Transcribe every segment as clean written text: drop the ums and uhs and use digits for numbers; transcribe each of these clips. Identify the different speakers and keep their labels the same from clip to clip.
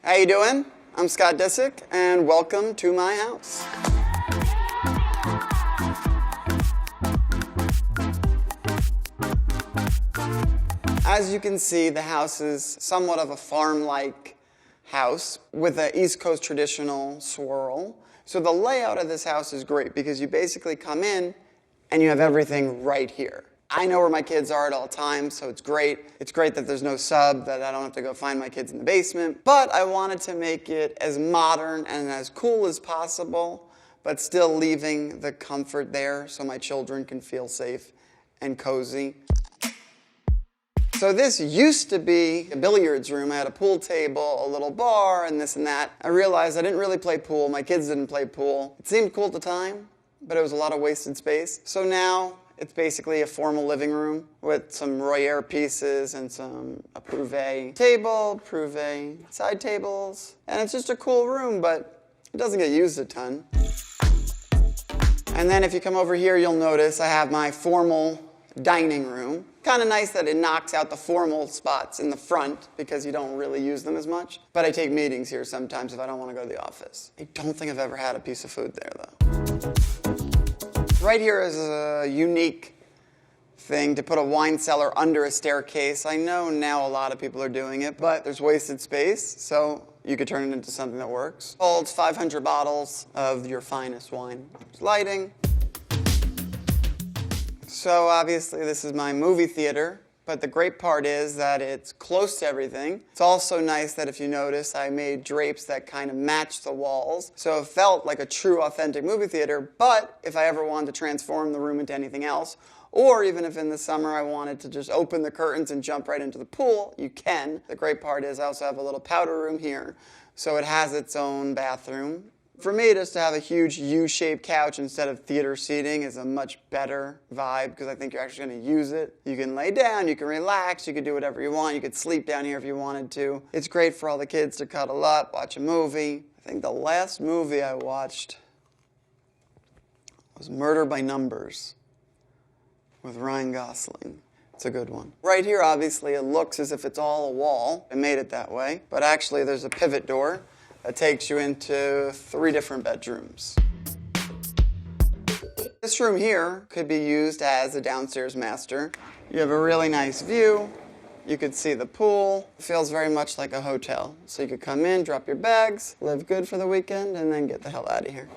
Speaker 1: How you doing? I'm Scott Disick, and welcome to my house. As you can see, the house is somewhat of a farm-like house with an East Coast traditional swirl. So the layout of this house is great because you basically come in and you have everything right here. I know where my kids are at all times, so it's great. It's great that there's no sub, that I don't have to go find my kids in the basement. But I wanted to make it as modern and as cool as possible, but still leaving the comfort there so my children can feel safe and cozy. So this used to be a billiards room. I had a pool table, a little bar, and this and that. I realized I didn't really play pool. My kids didn't play pool. It seemed cool at the time, but it was a lot of wasted space. So now it's basically a formal living room with some Royer pieces and some Prouvé table, Prouvé side tables. And it's just a cool room, but it doesn't get used a ton. And then if you come over here, you'll notice I have my formal dining room. Kind of nice that it knocks out the formal spots in the front because you don't really use them as much. But I take meetings here sometimes if I don't want to go to the office. I don't think I've ever had a piece of food there, though. Right here is a unique thing to put a wine cellar under a staircase. I know now a lot of people are doing it, but there's wasted space, so you could turn it into something that works. Holds 500 bottles of your finest wine. There's lighting. So obviously this is my movie theater, but the great part is that it's close to everything. It's also nice that if you notice, I made drapes that kind of match the walls. So it felt like a true, authentic movie theater, but if I ever wanted to transform the room into anything else, or even if in the summer I wanted to just open the curtains and jump right into the pool, you can. The great part is I also have a little powder room here, so it has its own bathroom. For me, just to have a huge U-shaped couch instead of theater seating is a much better vibe because I think you're actually going to use it. You can lay down, you can relax, you can do whatever you want. You could sleep down here if you wanted to. It's great for all the kids to cuddle up, watch a movie. I think the last movie I watched was Murder by Numbers with Ryan Gosling. It's a good one. Right here, obviously, it looks as if it's all a wall. I made it that way. But actually, there's a pivot door that takes you into 3 different bedrooms. This room here could be used as a downstairs master. You have a really nice view. You could see the pool. It feels very much like a hotel. So you could come in, drop your bags, live good for the weekend, and then get the hell out of here.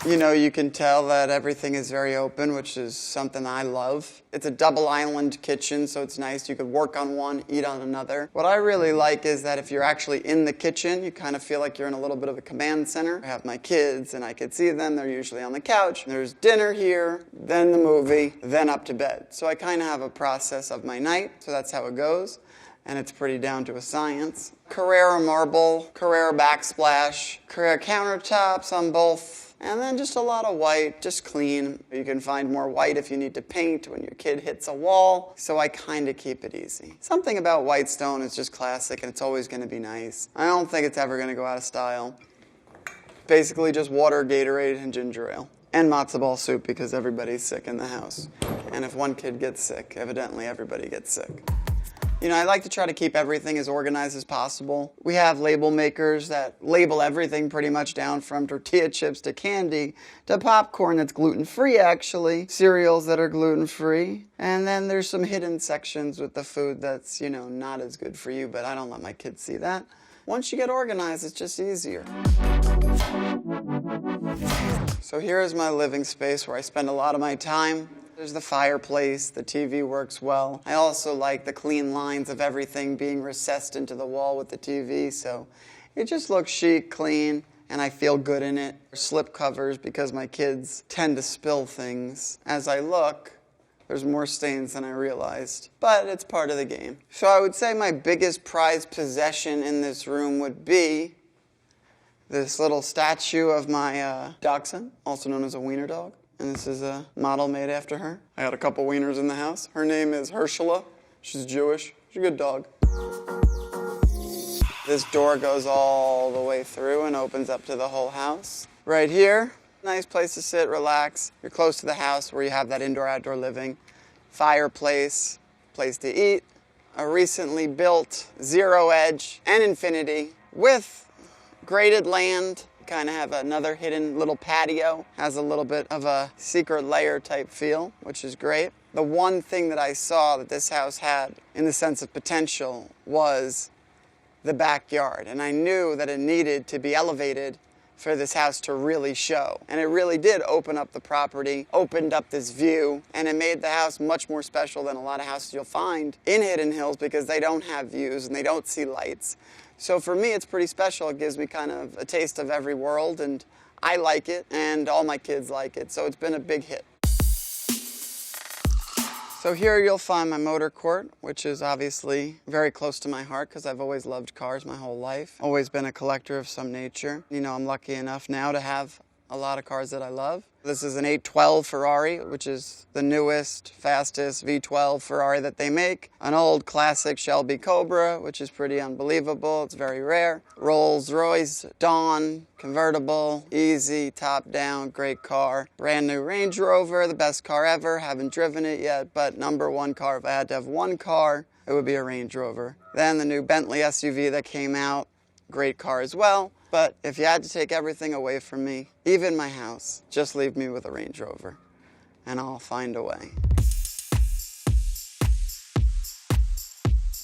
Speaker 1: You know, you can tell that everything is very open, which is something I love. It's a double island kitchen, so it's nice. You could work on one, eat on another. What I really like is that if you're actually in the kitchen, you kind of feel like you're in a little bit of a command center. I have my kids, and I could see them. They're usually on the couch. There's dinner here, then the movie, then up to bed. So I kind of have a process of my night, so that's how it goes. And it's pretty down to a science. Carrara marble, Carrara backsplash, Carrara countertops on both. And then just a lot of white, just clean. You can find more white if you need to paint when your kid hits a wall. So I kind of keep it easy. Something about white stone is just classic, and it's always going to be nice. I don't think it's ever going to go out of style. Basically just water, Gatorade, and ginger ale. And matzo ball soup because everybody's sick in the house. And if one kid gets sick, evidently everybody gets sick. You know, I like to try to keep everything as organized as possible. We have label makers that label everything pretty much down from tortilla chips to candy to popcorn that's gluten-free, actually, cereals that are gluten-free. And then there's some hidden sections with the food that's, you know, not as good for you, but I don't let my kids see that. Once you get organized, it's just easier. So here is my living space where I spend a lot of my time. There's the fireplace, the TV works well. I also like the clean lines of everything being recessed into the wall with the TV, so it just looks chic, clean, and I feel good in it. Slip covers because my kids tend to spill things. As I look, there's more stains than I realized, but it's part of the game. So I would say my biggest prized possession in this room would be this little statue of my dachshund, also known as a wiener dog. And this is a model made after her. I got a couple wieners in the house. Her name is Herschela. She's Jewish. She's a good dog. This door goes all the way through and opens up to the whole house. Right here, nice place to sit, relax. You're close to the house where you have that indoor-outdoor living. Fireplace, place to eat. a recently built zero edge and infinity with graded land. Kind of have another hidden little patio. Has a little bit of a secret layer type feel, which is great. The one thing that I saw that this house had in the sense of potential was the backyard. And I knew that it needed to be elevated for this house to really show. And it really did open up the property, opened up this view, and it made the house much more special than a lot of houses you'll find in Hidden Hills because they don't have views and they don't see lights. So for me, it's pretty special. It gives me kind of a taste of every world, and I like it, and all my kids like it. So it's been a big hit. So here you'll find my motor court, which is obviously very close to my heart because I've always loved cars my whole life. Always been a collector of some nature. You know, I'm lucky enough now to have a lot of cars that I love. This is an 812 Ferrari, which is the newest, fastest V12 Ferrari that they make. An old classic Shelby Cobra, which is pretty unbelievable. It's very rare. Rolls-Royce Dawn, convertible, easy, top down, great car. Brand new Range Rover, the best car ever. Haven't driven it yet, but number one car. If I had to have one car, it would be a Range Rover. Then the new Bentley SUV that came out, great car as well. But if you had to take everything away from me, even my house, just leave me with a Range Rover, and I'll find a way.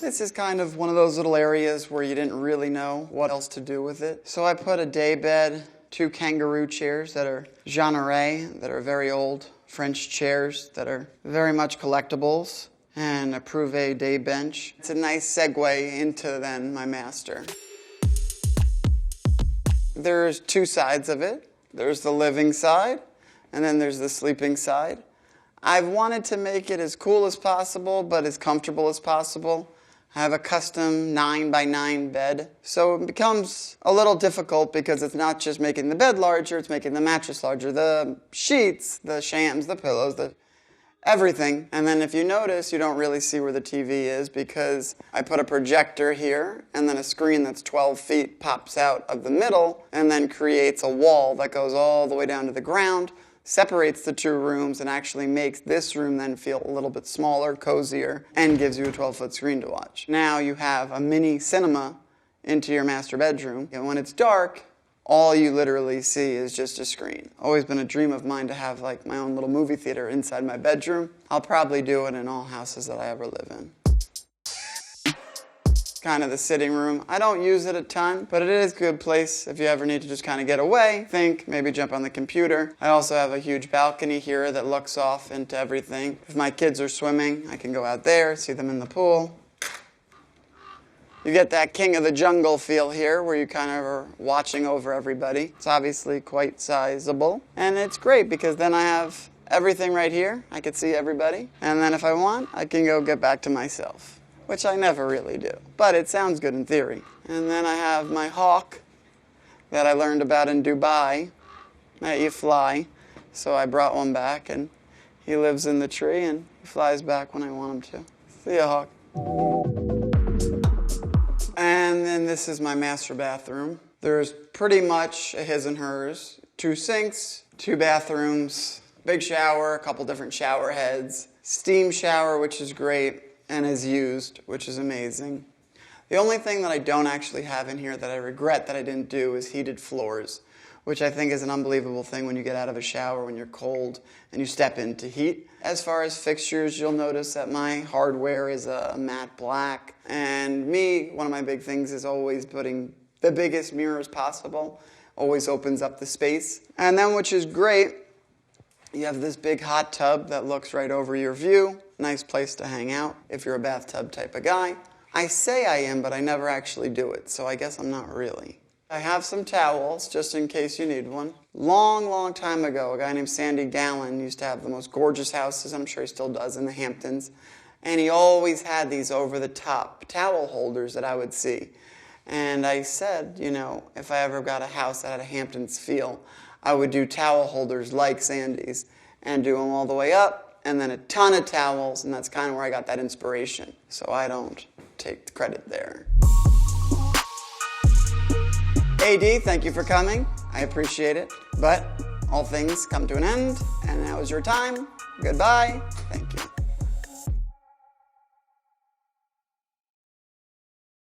Speaker 1: This is kind of one of those little areas where you didn't really know what else to do with it. So I put a day bed, 2 kangaroo chairs that are genre, that are very old French chairs that are very much collectibles, and a Prouvé day bench. It's a nice segue into then my master. There's 2 sides of it. There's the living side, and then there's the sleeping side. I've wanted to make it as cool as possible, but as comfortable as possible. I have a custom 9x9 bed, so it becomes a little difficult because it's not just making the bed larger, it's making the mattress larger. The sheets, the shams, the pillows, everything. And then if you notice, you don't really see where the TV is because I put a projector here and then a screen that's 12 feet pops out of the middle and then creates a wall that goes all the way down to the ground, separates the 2 rooms, and actually makes this room then feel a little bit smaller, cozier, and gives you a 12-foot screen to watch. Now you have a mini cinema into your master bedroom, and when it's dark, all you literally see is just a screen. Always been a dream of mine to have like my own little movie theater inside my bedroom. I'll probably do it in all houses that I ever live in. Kind of the sitting room. I don't use it a ton, but it is a good place if you ever need to just kind of get away, think, maybe jump on the computer. I also have a huge balcony here that looks off into everything. If my kids are swimming, I can go out there, see them in the pool. You get that king of the jungle feel here where you kind of are watching over everybody. It's obviously quite sizable. And it's great because then I have everything right here. I can see everybody. And then if I want, I can go get back to myself, which I never really do. But it sounds good in theory. And then I have my hawk that I learned about in Dubai, that you fly. So I brought one back, and he lives in the tree, and he flies back when I want him to. See ya, hawk. And then this is my master bathroom. There's pretty much a his and hers. 2 sinks, 2 bathrooms, big shower, a couple different shower heads, steam shower, which is great and is used, which is amazing. The only thing that I don't actually have in here that I regret that I didn't do is heated floors, which I think is an unbelievable thing when you get out of a shower when you're cold and you step into heat. As far as fixtures, you'll notice that my hardware is a matte black. And one of my big things is always putting the biggest mirrors possible. Always opens up the space. And then, which is great, you have this big hot tub that looks right over your view. Nice place to hang out if you're a bathtub type of guy. I say I am, but I never actually do it, so I guess I'm not really. I have some towels, just in case you need one. Long time ago, a guy named Sandy Gallen used to have the most gorgeous houses, I'm sure he still does, in the Hamptons. And he always had these over-the-top towel holders that I would see. And I said, you know, if I ever got a house that had a Hamptons feel, I would do towel holders like Sandy's and do them all the way up, and then a ton of towels, and that's kind of where I got that inspiration. So I don't take the credit there. AD, thank you for coming. I appreciate it. But all things come to an end, and now is your time. Goodbye. Thank you.